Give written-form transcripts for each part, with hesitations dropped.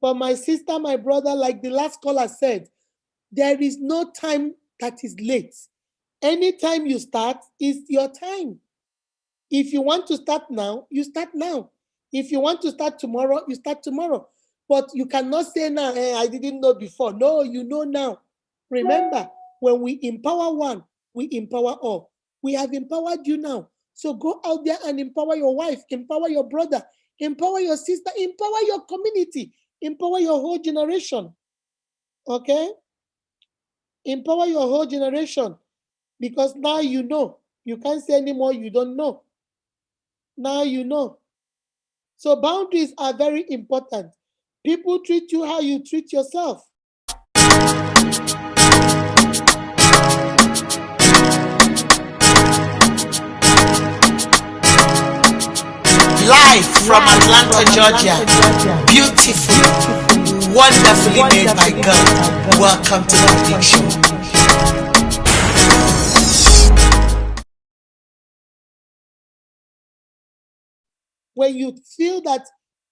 But my sister, my brother, like the last caller said, there is no time that is late. Anytime you start is your time. If you want to start now, you start now. If you want to start tomorrow, you start tomorrow. But you cannot say now, I didn't know before. No, you know now. Remember, when we empower one, we empower all. We have empowered you now. So go out there and empower your wife, empower your brother, empower your sister, empower your community, empower your whole generation. Okay? Empower your whole generation. Because now you know. You can't say anymore you don't know. Now you know. So boundaries are very important. People treat you how you treat yourself. Live from Atlanta, Georgia. Beautiful, wonderfully made by God. Welcome to the Big Show. When you feel that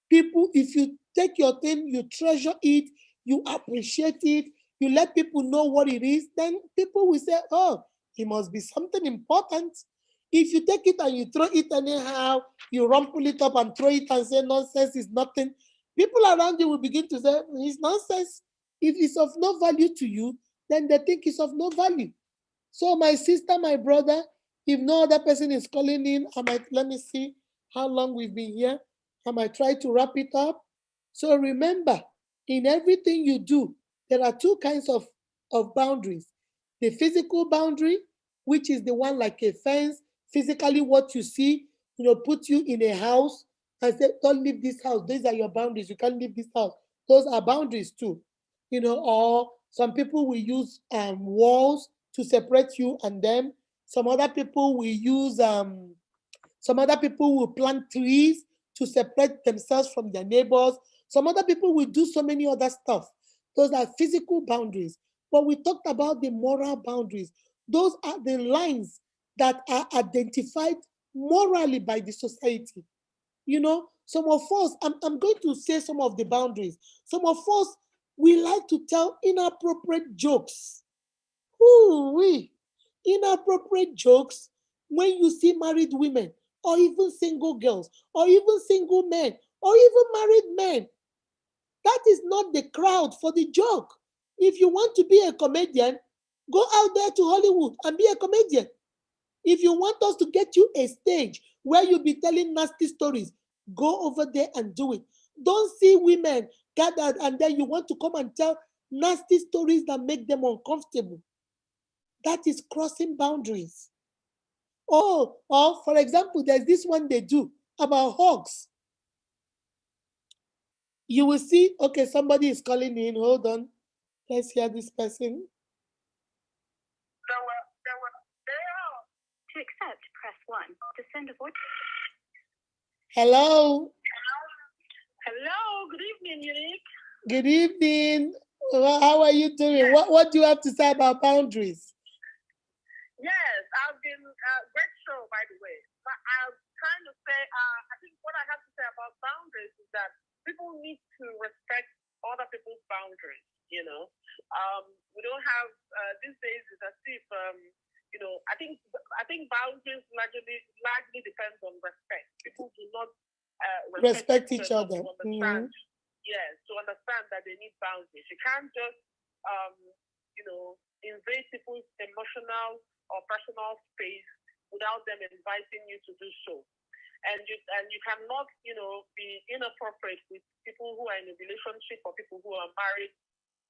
people, if you take your thing, you treasure it, you appreciate it, you let people know what it is, then people will say, oh, it must be something important. If you take it and you throw it anyhow, you rumple it up and throw it and say nonsense is nothing, people around you will begin to say, it's nonsense. If it's of no value to you, then they think it's of no value. So my sister, my brother, if no other person is calling in, let me see how long we've been here. I might try to wrap it up. So remember, in everything you do, there are two kinds of boundaries. The physical boundary, which is the one like a fence, physically what you see, put you in a house and say, don't leave this house. These are your boundaries. You can't leave this house. Those are boundaries too. Or some people will use walls to separate you and them. Some other people will use some other people will plant trees to separate themselves from their neighbors. Some other people will do so many other stuff. Those are physical boundaries. But we talked about the moral boundaries. Those are the lines that are identified morally by the society. Some of us, I'm going to say some of the boundaries. Some of us, we like to tell inappropriate jokes. Ooh-wee. Inappropriate jokes when you see married women or even single girls or even single men or even married men. That is not the crowd for the joke. If you want to be a comedian, go out there to Hollywood and be a comedian. If you want us to get you a stage where you'll be telling nasty stories, go over there and do it. Don't see women gathered and then you want to come and tell nasty stories that make them uncomfortable. That is crossing boundaries. Oh, or for example, there's this one they do about hugs. You will see, okay, somebody is calling in. Hold on. Let's hear this person. To accept, press 1. To send a voice. Hello. Hello. Good evening, Unique. Good evening. Well, how are you doing? What do you have to say about boundaries? Yes, I've been great show, by the way. But I'm trying to say, I think what I have to say about boundaries is that people need to respect other people's boundaries. We don't have these days. It's as if I think boundaries largely depends on respect. People do not respect each other. Understand, yes, to understand that they need boundaries. You can't just invade people's emotional or personal space without them inviting you to do so. And you cannot, be inappropriate with people who are in a relationship or people who are married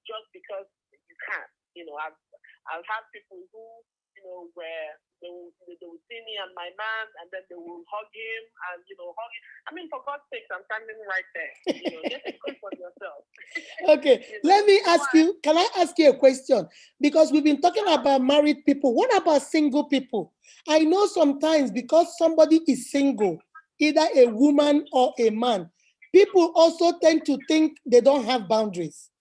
just because you can't. I've had people who, where they will see me and my man, and then they will hug him and hug him. I mean, for God's sake, I'm standing right there. Get a grip on yourself. Okay, let me ask you. Can I ask you a question? Because we've been talking about married people. What about single people? I know sometimes because somebody is single, either a woman or a man, people also tend to think they don't have boundaries.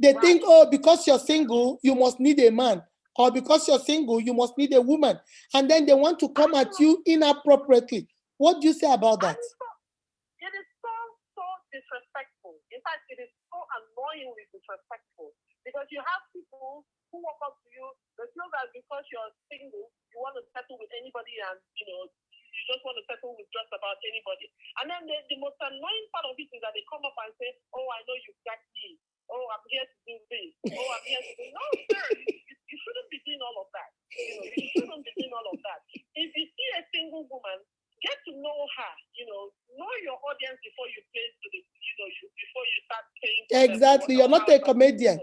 They think, oh, because you're single, you must need a man. Or because you're single, you must need a woman. And then they want to come at you inappropriately. What do you say about that? It is so disrespectful. In fact, it is so annoyingly disrespectful because you have people who walk up to you, they feel that because you're single, you want to settle with anybody and, you just want to settle with just about anybody. And then the most annoying part of it is that they come up and say, oh, I know you've got me. Oh, I'm here to do this. Oh, I'm here to do... No, sir, you shouldn't be doing all of that. You shouldn't be doing all of that. If you see a single woman, get to know her, know your audience before you play to the, before you start playing. Exactly. You're not a comedian.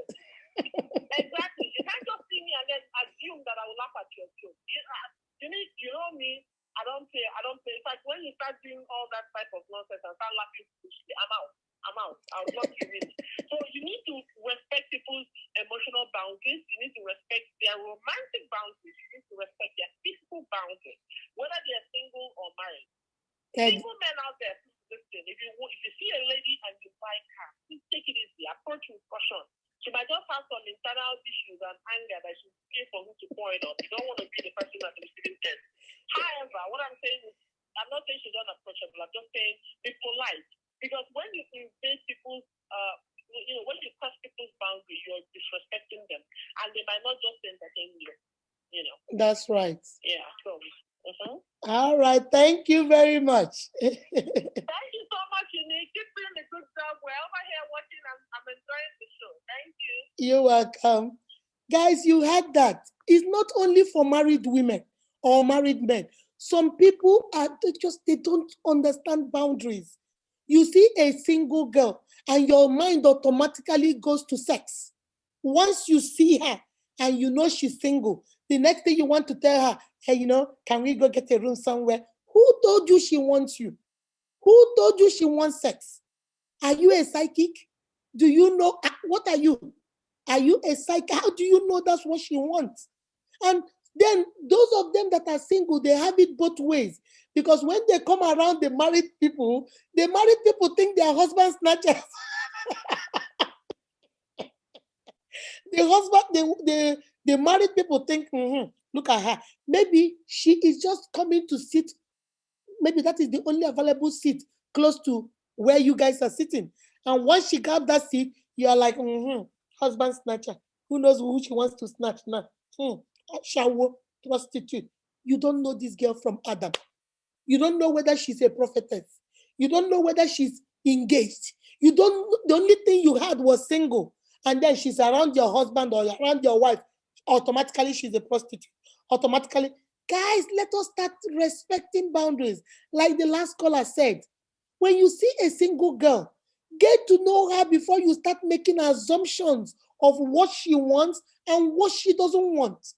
Exactly. You can't just see me and then assume that I will laugh at your joke. You know me, I don't play. In fact, when you start doing all that type of nonsense and start laughing, I'm out. I'll block you in. So you need to respect people's emotional boundaries. You need to respect their romantic boundaries. You need to respect their physical boundaries, whether they are single or married. Single men out there, listen, if you see a lady and you like her, please take it easy. Approach with caution. She might just have some internal issues and anger that she's looking for you to point on. You don't want to be the person at the receiving end. However, what I'm saying is, I'm not saying she's unapproachable. I'm just saying be polite. Because when you invade people's, when you cross people's boundaries, you're disrespecting them, and they might not just entertain you. That's right. Yeah. So. All right. Thank you very much. Thank you so much, Unique. Keep doing a good job. We're over here watching. I'm enjoying the show. Thank you. You're welcome. Guys, you heard that. It's not only for married women or married men. Some people they don't understand boundaries. You see a single girl and your mind automatically goes to sex. Once you see her and you know she's single, the next thing you want to tell her, hey, can we go get a room somewhere? Who told you she wants you? Who told you she wants sex? Are you a psychic? Do you know? What are you? Are you a psychic? How do you know that's what she wants? And then those of them that are single, they have it both ways. Because when they come around the married people think their husband snatchers. The married people think, look at her. Maybe she is just coming to sit. Maybe that is the only available seat close to where you guys are sitting. And once she got that seat, you are like, husband snatcher. Who knows who she wants to snatch now? Shawo, prostitute. You don't know this girl from Adam. You don't know whether she's a prophetess. You don't know whether she's engaged. The only thing you had was single. And then she's around your husband or around your wife. Automatically, she's a prostitute. Automatically. Guys, let us start respecting boundaries. Like the last caller said, when you see a single girl, get to know her before you start making assumptions of what she wants and what she doesn't want.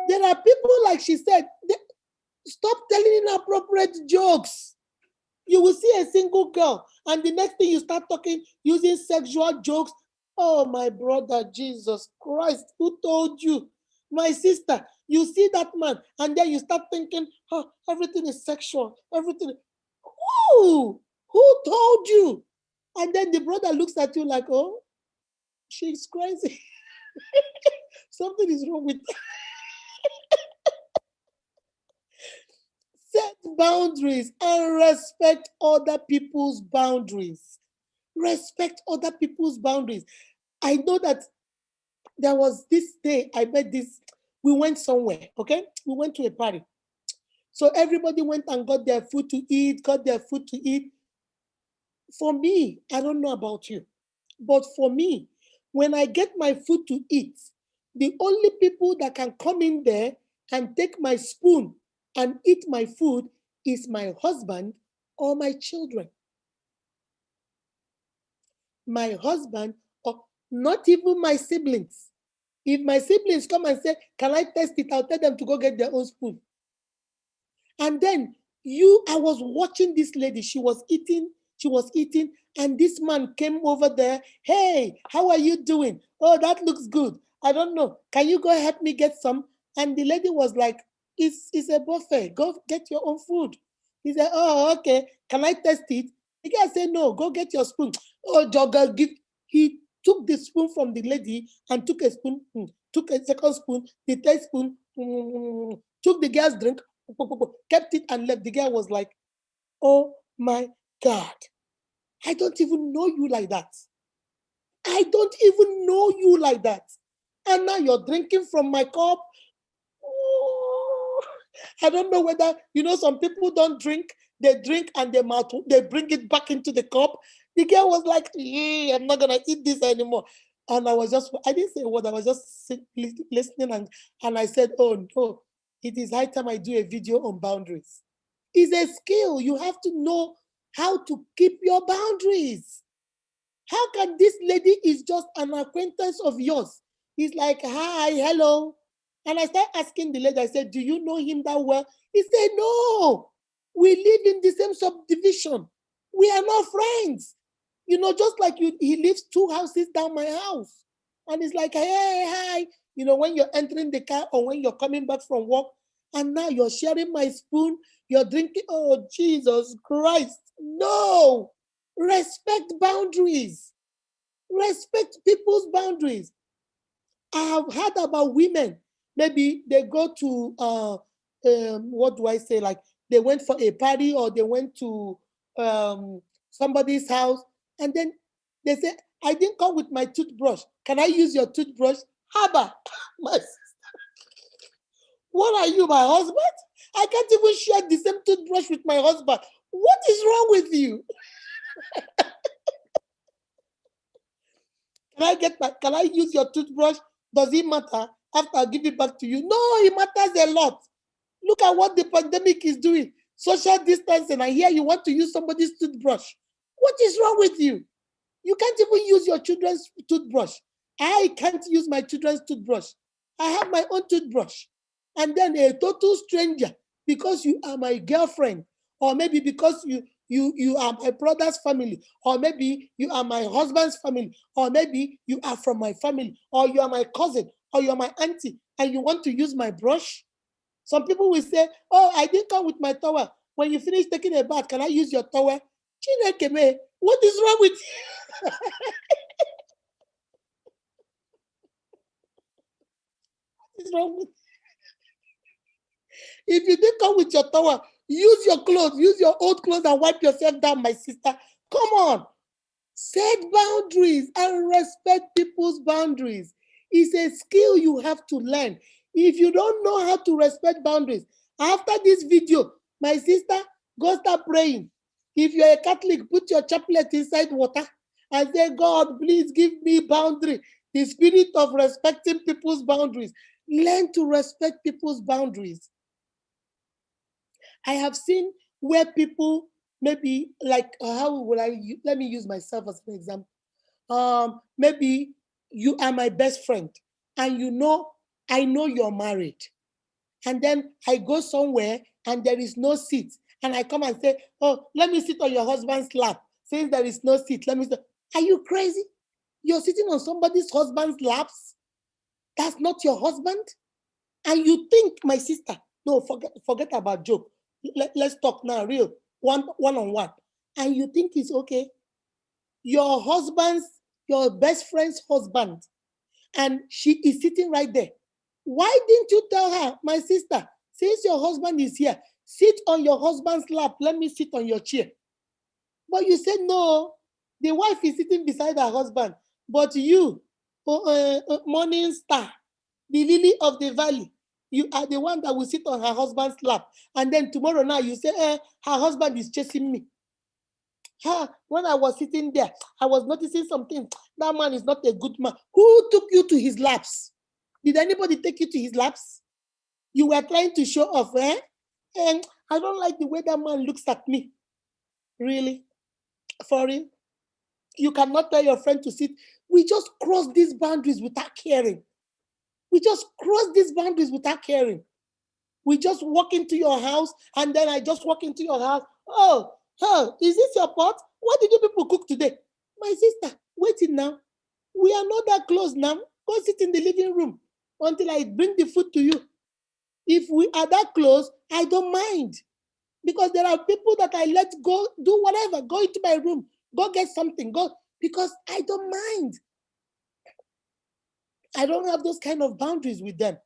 There are people, like she said, stop telling inappropriate jokes. You will see a single girl, and the next thing you start talking, using sexual jokes. Oh, my brother, Jesus Christ, who told you? My sister, you see that man, and then you start thinking, oh, everything is sexual. Everything. Who told you? And then the brother looks at you like, oh, she's crazy. Something is wrong with her. Set boundaries and respect other people's boundaries. Respect other people's boundaries. I know that there was this day I met this, we went somewhere, okay? We went to a party. So everybody went and got their food to eat. For me, I don't know about you, but for me, when I get my food to eat, the only people that can come in there and take my spoon and eat my food is my husband or my children. My husband, or not even my siblings. If my siblings come and say, can I test it? I'll tell them to go get their own spoon. And then I was watching this lady. She was eating, and this man came over there. Hey, how are you doing? Oh, that looks good. I don't know. Can you go help me get some? And the lady was like, it's a buffet. Go get your own food. He said, oh, okay. Can I test it? The guy said, no, go get your spoon. Oh, Jogger, he took the spoon from the lady and took a spoon, took a second spoon, the third spoon, took the girl's drink, kept it and left. The girl was like, oh my God. I don't even know you like that. I don't even know you like that. And now you're drinking from my cup. Oh, I don't know whether, some people don't drink. They drink and they bring it back into the cup. The girl was like, I'm not going to eat this anymore. And I didn't say what, I was just listening. And I said, oh no, it is high time I do a video on boundaries. It's a skill. You have to know how to keep your boundaries. How can this lady is just an acquaintance of yours? He's like, hi, hello. And I started asking the lady, I said, do you know him that well? He said, no. We live in the same subdivision. We are not friends. Just like he lives 2 houses down my house. And it's like, hey, hi. When you're entering the car or when you're coming back from work, and now you're sharing my spoon, you're drinking. Oh, Jesus Christ. No. Respect boundaries. Respect people's boundaries. I have heard about women. Maybe they go to what do I say? Like they went for a party or they went to somebody's house, and then they say, "I didn't come with my toothbrush. Can I use your toothbrush?" Haba, my what are you, my husband? I can't even share the same toothbrush with my husband. What is wrong with you? Can I use your toothbrush? Does it matter after I give it back to you? No, it matters a lot. Look at what the pandemic is doing. Social distancing. I hear you want to use somebody's toothbrush. What is wrong with you? You can't even use your children's toothbrush. I can't use my children's toothbrush. I have my own toothbrush. And then a total stranger, because you are my girlfriend, or maybe because you are my brother's family, or maybe you are my husband's family, or maybe you are from my family, or you are my cousin, or you are my auntie, and you want to use my brush. Some people will say, oh, I didn't come with my towel. When you finish taking a bath, can I use your towel? Chinekeme, what is wrong with you? What is wrong with you? If you didn't come with your towel, use your clothes, use your old clothes and wipe yourself down, my sister. Come on. Set boundaries and respect people's boundaries. It's a skill you have to learn. If you don't know how to respect boundaries, after this video, my sister, go start praying. If you're a Catholic, put your chaplet inside water and say, God, please give me boundary. The spirit of respecting people's boundaries. Learn to respect people's boundaries. I have seen where people maybe like, how will let me use myself as an example. Maybe you are my best friend and I know you're married. And then I go somewhere and there is no seat. And I come and say, oh, let me sit on your husband's lap. Since there is no seat, let me sit. Are you crazy? You're sitting on somebody's husband's laps? That's not your husband? And you think, my sister, no, forget about joke. Let's talk now, real, one on one. And you think it's okay? Your best friend's husband, and she is sitting right there. Why didn't you tell her, my sister, since your husband is here, sit on your husband's lap, let me sit on your chair? But you said no, the wife is sitting beside her husband, but you, morning star, the lily of the valley, you are the one that will sit on her husband's lap. And then tomorrow now you say, her husband is chasing me. When I was sitting there, I was noticing something. That man is not a good man. Who took you to his laps? Did anybody take you to his laps? You were trying to show off, eh? And I don't like the way that man looks at me. Really? For real? You cannot tell your friend to sit. We just cross these boundaries without caring. We just cross these boundaries without caring. We just walk into your house, and then I just walk into your house. Oh, is this your pot? What did you people cook today? My sister, waiting now. We are not that close now. Go sit in the living room until I bring the food to you. If we are that close, I don't mind. Because there are people that I let go, do whatever, go into my room, go get something, go, because I don't mind. I don't have those kind of boundaries with them.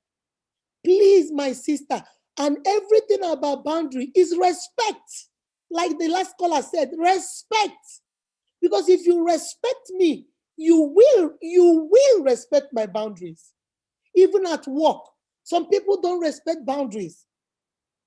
Please, my sister, and everything about boundary is respect. Like the last caller said, respect. Because if you respect me, you will respect my boundaries. Even at work, some people don't respect boundaries.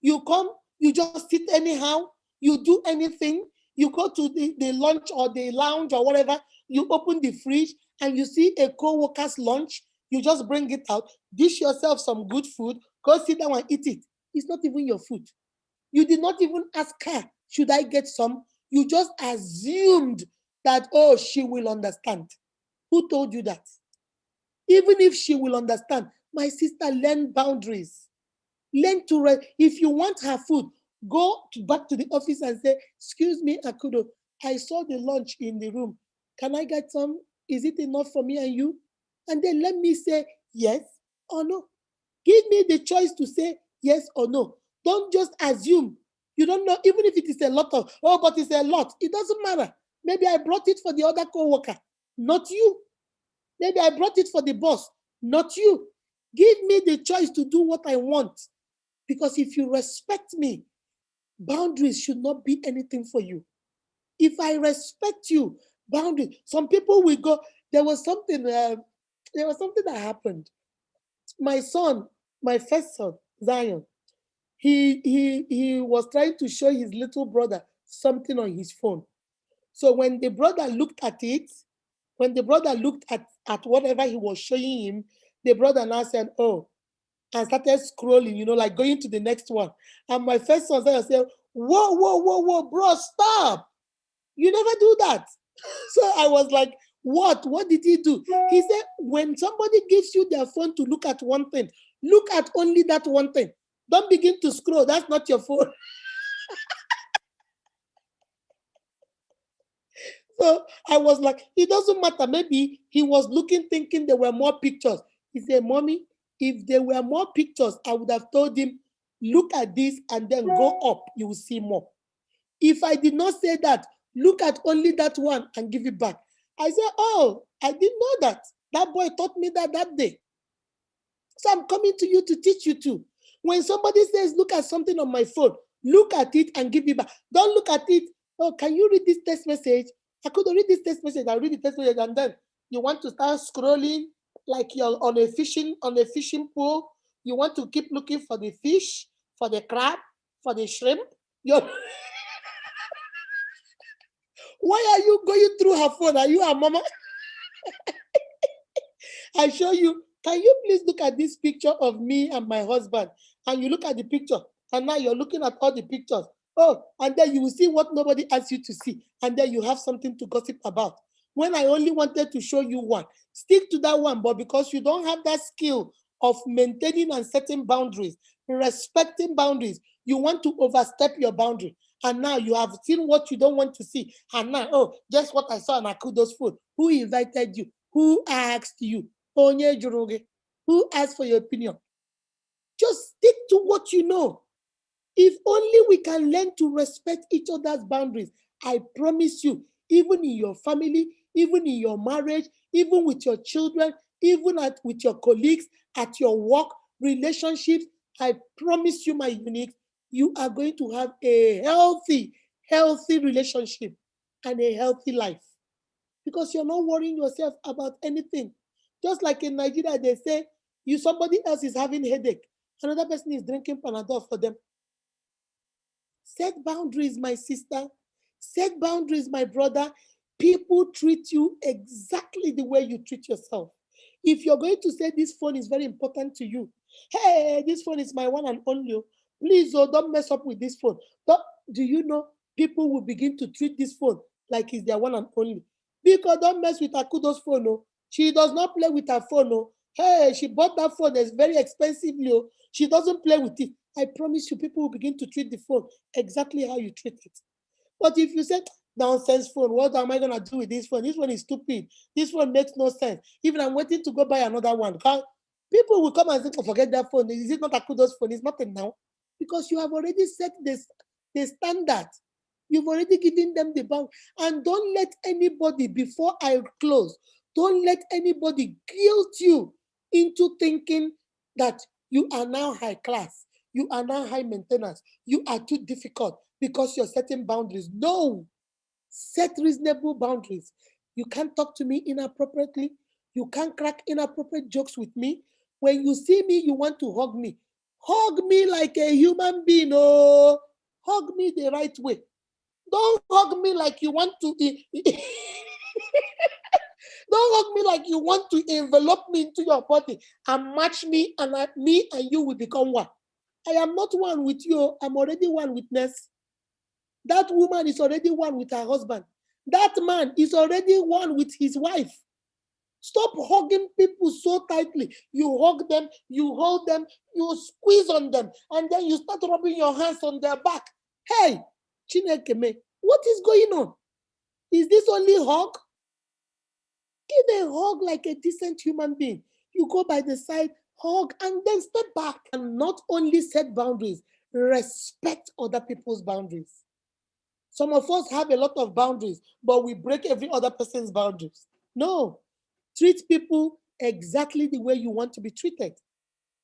You come, you just sit anyhow, you do anything, you go to the lunch or the lounge or whatever, you open the fridge and you see a co-worker's lunch, you just bring it out, dish yourself some good food, go sit down and eat it. It's not even your food. You did not even ask her, should I get some? You just assumed that, oh, she will understand. Who told you that? Even if she will understand, my sister, learn boundaries. Learn to rest. If you want her food, back to the office and say, excuse me, Akudo, I saw the lunch in the room. Can I get some? Is it enough for me and you? And then let me say yes or no. Give me the choice to say yes or no. Don't just assume. You don't know, even if it is a lot of, oh, but it's a lot. It doesn't matter. Maybe I brought it for the other co-worker, not you. Maybe I brought it for the boss, not you. Give me the choice to do what I want. Because if you respect me, boundaries should not be anything for you. If I respect you, boundaries. Some people will go. There was something. There was something that happened. My son, my first son, Zion. He was trying to show his little brother something on his phone. So when the brother looked at it, when the brother looked at whatever he was showing him, the brother now said, "Oh," and started scrolling, like going to the next one. And my first son said, whoa, whoa, whoa, whoa, bro, stop. You never do that. So I was like, what? What did he do? He said, when somebody gives you their phone to look at one thing, look at only that one thing. Don't begin to scroll. That's not your phone. So I was like, it doesn't matter. Maybe he was looking, thinking there were more pictures. He said, Mommy, if there were more pictures, I would have told him, look at this and then go up. You will see more. If I did not say that, look at only that one and give it back. I said, oh, I didn't know that. That boy taught me that day. So I'm coming to you to teach you too. When somebody says, look at something on my phone, look at it and give it back. Don't look at it. Oh, can you read this text message? I could read this text message. I'll read the text message, and then you want to start scrolling like you're on a fishing pool. You want to keep looking for the fish, for the crab, for the shrimp. You're Why are you going through her phone? Are you a mama? I show you. Can you please look at this picture of me and my husband? And you look at the picture, and now you're looking at all the pictures. Oh, and then you will see what nobody asked you to see, and then you have something to gossip about. When I only wanted to show you one, stick to that one, but because you don't have that skill of maintaining and setting boundaries, respecting boundaries, you want to overstep your boundary. And now you have seen what you don't want to see. And now, oh, guess what I saw on Akudo's phone? Who invited you? Who asked you? Onye jụrụ gị? Who asked for your opinion? Just stick to what you know. If only we can learn to respect each other's boundaries, I promise you, even in your family, even in your marriage, even with your children, even with your colleagues, at your work, relationships, I promise you, my unique, you are going to have a healthy relationship and a healthy life because you're not worrying yourself about anything. Just like in Nigeria, they say somebody else is having headache, another person is drinking Panadol for them. Set boundaries, my sister. Set boundaries, my brother. People treat you exactly the way you treat yourself. If you're going to say this phone is very important to you, hey, this phone is my one and only. Please, don't mess up with this phone. Do you know people will begin to treat this phone like it's their one and only? Because don't mess with Akudo's phone. No. She does not play with her phone. No. Hey, she bought that phone that's very expensively. Oh. She doesn't play with it. I promise you, people will begin to treat the phone exactly how you treat it. But if you say, nonsense phone, what am I going to do with this phone? This one is stupid. This one makes no sense. Even I'm waiting to go buy another one. People will come and say, oh, forget that phone. Is it not Akudo's phone? It's nothing now. Because you have already set the standard. You've already given them the bound. And don't let anybody, before I close, don't let anybody guilt you into thinking that you are now high class. You are now high maintenance. You are too difficult because you're setting boundaries. No. Set reasonable boundaries. You can't talk to me inappropriately. You can't crack inappropriate jokes with me. When you see me, you want to hug me. Hug me like a human being. Oh, hug me the right way. Don't hug me like you want to. Don't hug me like you want to envelop me into your body and match me, and me and you will become one. I am not one with you. I'm already one with Ness. That woman is already one with her husband. That man is already one with his wife. Stop hugging people so tightly. You hug them, you hold them, you squeeze on them, and then you start rubbing your hands on their back. Hey, Chinekeme, what is going on? Is this only hug? Give a hug like a decent human being. You go by the side, hug, and then step back. And not only set boundaries, respect other people's boundaries. Some of us have a lot of boundaries, but we break every other person's boundaries. No, treat people exactly the way you want to be treated.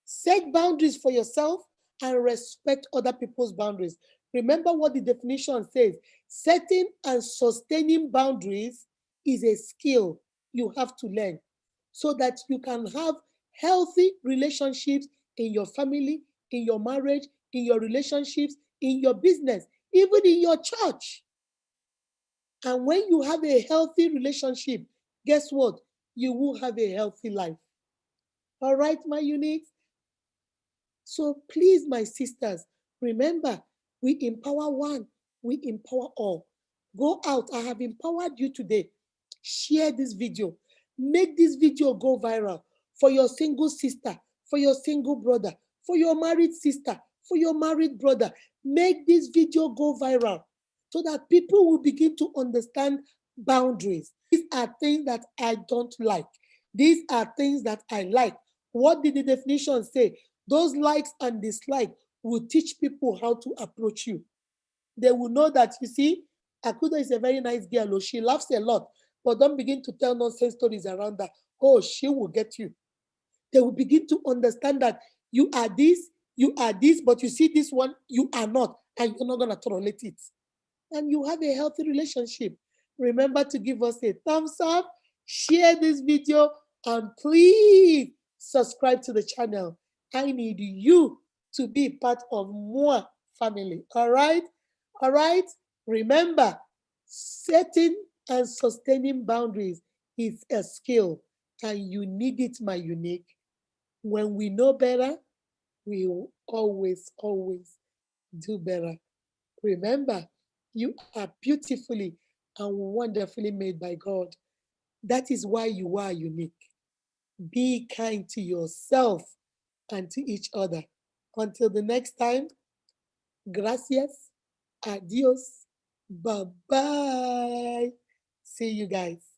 Set boundaries for yourself and respect other people's boundaries. Remember what the definition says. Setting and sustaining boundaries is a skill you have to learn so that you can have healthy relationships in your family, in your marriage, in your relationships, in your business, even in your church. And when you have a healthy relationship, guess what? You will have a healthy life. All right, my uniques? So please, my sisters, remember, we empower one, we empower all. Go out. I have empowered you today. Share this video. Make this video go viral for your single sister, for your single brother, for your married sister, for your married brother. Make this video go viral so that people will begin to understand boundaries. These are things that I don't like. These are things that I like. What did the definition say? Those likes and dislikes will teach people how to approach you. They will know that, you see, Akudo is a very nice girl. Oh, she laughs a lot, but don't begin to tell nonsense stories around her. Oh, she will get you. They will begin to understand that you are this, but you see this one, you are not, and you're not going to tolerate it. And you have a healthy relationship. Remember to give us a thumbs up, share this video, and please subscribe to the channel. I need you to be part of more family. All right? All right? Remember, setting and sustaining boundaries is a skill, and you need it, my unique. When we know better, we will always, always do better. Remember, you are beautifully and wonderfully made by God. That is why you are unique. Be kind to yourself and to each other. Until the next time, gracias, adios, bye bye. See you guys.